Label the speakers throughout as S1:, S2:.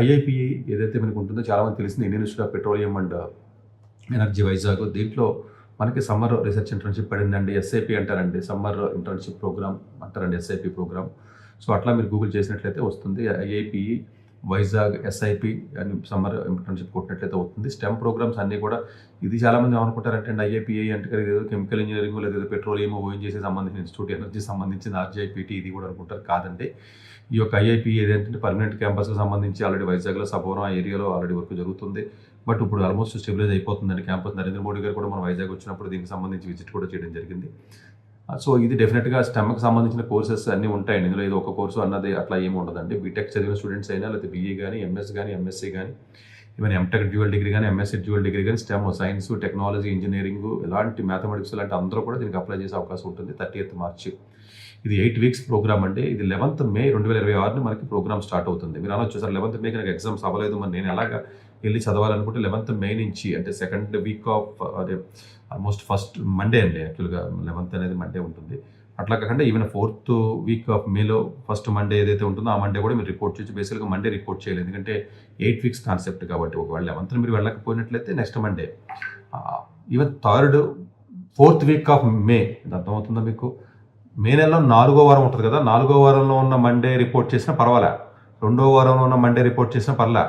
S1: IIPE ఏదైతే మనకు ఉంటుందో చాలామంది తెలిసింది Indian Institute of Petroleum and Energy Vizag. దీంట్లో మనకి సమ్మర్ రీసెర్చ్ ఇంటర్న్షిప్ పడిందండి. ఎస్ఐపి అంటారండి, సమ్మర్ ఇంటర్న్షిప్ ప్రోగ్రామ్ అంటారండి, ఎస్ఐపి ప్రోగ్రామ్. సో అట్లా మీరు గూగుల్ చేసినట్లయితే వస్తుంది ఐఐపిఈ వైజాగ్ ఎస్ఐపి అని సమ్మర్ ఇంటర్న్షిప్ కొట్టినట్లయితే వస్తుంది. స్టెమ్ ప్రోగ్రామ్స్ అన్నీ కూడా ఇది చాలామంది ఏమనుకుంటారంటే అండి ఐఐపిఐ అంటే ఏదో కెమికల్ ఇంజనీరింగ్ లేదా పెట్రోలియం ఓఎన్జీసీ సంబంధించిన ఇన్స్టిట్యూట్, ఎనర్జీ సంబంధించిన ఆర్జీఐపిటి ఇది కూడా అనుకుంటారు. కాదండి, ఈ యొక్క ఐఐపి ఏదంటే పర్మనెంట్ క్యాంపస్కి సంబంధించి ఆల్రెడీ వైజాగ్లో సపోరం ఆ ఏరియాలో ఆల్రెడీ వర్క్ జరుగుతుంది. బట్ ఇప్పుడు ఆల్మోస్ట్ స్టెబిలైజ్ అయిపోతుందండి క్యాంపస్. నరేంద్ర మోడీ గారు కూడా మన వైజాగ్ వచ్చినప్పుడు దీనికి సంబంధించి విజిట్ కూడా చేయడం జరిగింది. సో ఇది డెఫినెట్గా స్టెమ్కి సంబంధించిన కోర్సెస్ అన్నీ ఉంటాయండి. ఇందులో ఏదో ఒక కోర్సు అన్నది అట్లా ఏమి ఉండదండి. బీటెక్ చదివిన స్టూడెంట్స్ అయినా లేదా బీఈ కానీ, ఎంఎస్ కానీ, ఎంఎస్సీ కానీ, ఈవెన్ ఎంటెక్ డ్యూయల్ డిగ్రీ కానీ, ఎంఎస్సీ డ్యూయల్ డిగ్రీ కానీ, స్టెమ్ సైన్స్, టెక్నాలజీ, ఇంజనీరింగ్, ఇలాంటి మ్యాథమెటిక్స్ ఇలాంటి అందరూ కూడా దీనికి అప్లై చేసే అవకాశం ఉంటుంది. 30th మార్చి ఇది 8 weeks ప్రోగ్రామ్ అండి. ఇది 11th May 2026 మనకి ప్రోగ్రామ్ స్టార్ట్ అవుతుంది. మీరు అనొచ్చు సార్ 11th May నాకు ఎగ్జామ్స్ అవ్వలేదు, మరి నేను ఎలాగా వెళ్ళి చదవాలనుకుంటే 11th May నుంచి అంటే సెకండ్ వీక్ ఆఫ్ అదే ఆల్మోస్ట్ ఫస్ట్ మండే అండి. యాక్చువల్గా 11th అనేది మండే ఉంటుంది. అట్లా కాకుండా ఈవెన్ 4th week ఆఫ్ మేలో ఫస్ట్ మండే ఏదైతే ఉంటుందో ఆ మండే కూడా మీరు రిపోర్ట్ చేయొచ్చు. బేసిక్గా మండే రిపోర్ట్ చేయాలి, ఎందుకంటే 8 weeks కాన్సెప్ట్ కాబట్టి. ఒకవేళ 11th మీరు వెళ్ళకపోయినట్లయితే next Monday even 4th week of May, అర్థమవుతుందా మీకు? మే నెలలో 4వ వారం ఉంటుంది కదా, 4వ వారంలో ఉన్న మండే రిపోర్ట్ చేసినా పర్వాలే, 2వ వారంలో ఉన్న మండే రిపోర్ట్ చేసినా పర్లే,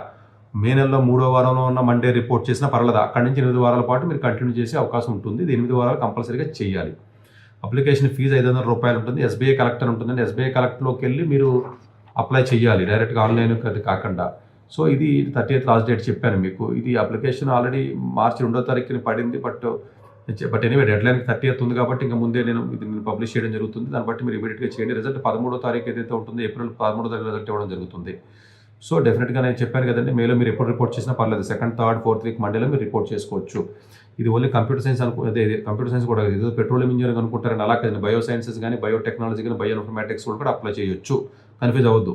S1: మే నెలలో 3వ వారంలో ఉన్న మండే రిపోర్ట్ చేసినా పర్లేదు. అక్కడి నుంచి 8 వారాల పాటు మీరు కంటిన్యూ చేసే అవకాశం ఉంటుంది. ఇది 8 వారాలు కంపల్సరీగా చేయాలి. అప్లికేషన్ ఫీజు 500 రూపాయలు ఉంటుంది. ఎస్బీఐ కలెక్టర్ ఉంటుందండి. ఎస్బీఐ కలెక్టర్లోకి వెళ్ళి మీరు అప్లై చేయాలి, డైరెక్ట్గా ఆన్లైన్ అది కాకుండా. సో ఇది 30th లాస్ట్ డేట్ చెప్పాను మీకు. ఇది అప్లికేషన్ ఆల్రెడీ మార్చి 2వ తారీఖుని పడింది. But anyway dead line 30th ఉంది కాబట్టి ఇంకా ముందే నేను పబ్లిష్ చేయడం జరుగుతుంది. దాన్ని బట్టి మీరు ఇమీడియట్గా చేయండి. రిజల్ట్ 13వ తారీఖు ఏదైతే ఉంటుందో ఏప్రిల్ 13వ తారీఖు రిజల్ట్ ఇవ్వడం జరుగుతుంది. సో డెఫినెట్గా నేను చెప్పాను కదండి, మేలో మీరు ఎప్పుడు రిపోర్ట్ చేసినా పర్లేదు. 2nd, 3rd, 4th week మండేలో మీరు రిపోర్ట్ చేసుకోవచ్చు. ఇది ఓన్లీ కంప్యూటర్ సైన్స్ అదే కంప్యూటర్ సైన్స్ కూడా ఇది పెట్రోలియం ఇంజనీరింగ్ అనుకుంటారని అలా కదండి. బయో సైన్సెస్ కానీ, బయోటెక్నాలజీ కానీ, బయో ఇన్ఫర్మాటిక్స్ కూడా అప్లై చేయొచ్చు. కన్ఫ్యూజ్ అవ్వద్దు.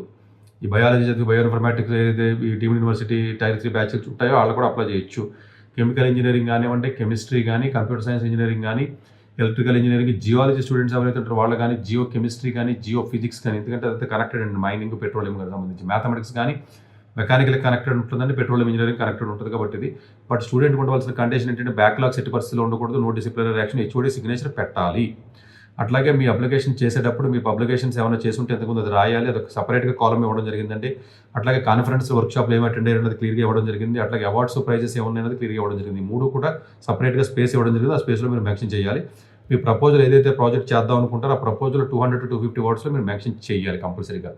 S1: ఈ బయాలజీ చదివి బయో ఇన్ఫర్మాటిక్స్ ఏదైతే ఈ డీమ్డ్ యూనివర్సిటీ Tier 3 బ్యాచెస్ ఉంటాయో వాళ్ళు కూడా అప్లై చేయొచ్చు. కెమికల్ ఇంజనీరింగ్ కానివ్వండి, కెమిస్ట్రీ కానీ, కంప్యూటర్ సైన్స్ ఇంజనీరింగ్ కానీ, ఎలక్ట్రికల్ ఇంజనీరింగ్, జియాలజీ స్టూడెంట్స్ ఎవరైతే ఉంటారో వాళ్ళు కానీ, జియో కెమిస్ట్రీ కానీ, జియో ఫిజిక్స్ కానీ, ఎందుకంటే అదంతా కనెక్టెడ్ అండి. మైనింగ్, పెట్రోలియం గారికి సంబంధించి మ్యాథమెటిక్స్ కానీ మెకానికల్ కనెక్టెడ్ ఉంటుందండి, పెట్రోలియం ఇంజనీరింగ్ కనెక్టెడ్ ఉంటుంది కాబట్టి ఇది. బట్ స్టూడెంట్ ఉండవలసిన కండిషన్ ఏంటంటే బ్యాక్లాగ్స్ ఎట్టి పరిస్థితుల్లో ఉండకూడదు, no disciplinary action, HOD signature పెట్టాలి. అట్లాగే మీ అప్లికేషన్ చేసేటప్పుడు మీ పబ్లికేషన్స్ ఏమైనా చేసుంటే ఎంతకుముందు అది రాయాలి. అదొక సపరేట్గా కాలం ఇవ్వడం జరిగిందండి. అట్లాగే కాన్ఫరెన్స్ వర్క్షాప్లు ఏమి అటెండ్ అయ్యారన్నది క్లియర్గా ఇవ్వడం జరిగింది. అట్లాగే అవార్డ్స్, ప్రైజెస్ ఏమన్నాయన్నది క్లియర్గా ఇవ్వడం జరిగింది. 3 కూడా సపరేట్గా స్పేస్ ఇవ్వడం జరిగింది. ఆ స్పేస్లో మీరు మెన్షన్ చేయాలి. మీ ప్రపోజల్ ఏదైతే ప్రాజెక్ట్ చేద్దాం అనుకుంటారో ఆ ప్రపోజల్ 200 to 250 wordsలో మీరు మెన్షన్ చేయాలి కంపల్సరీగా.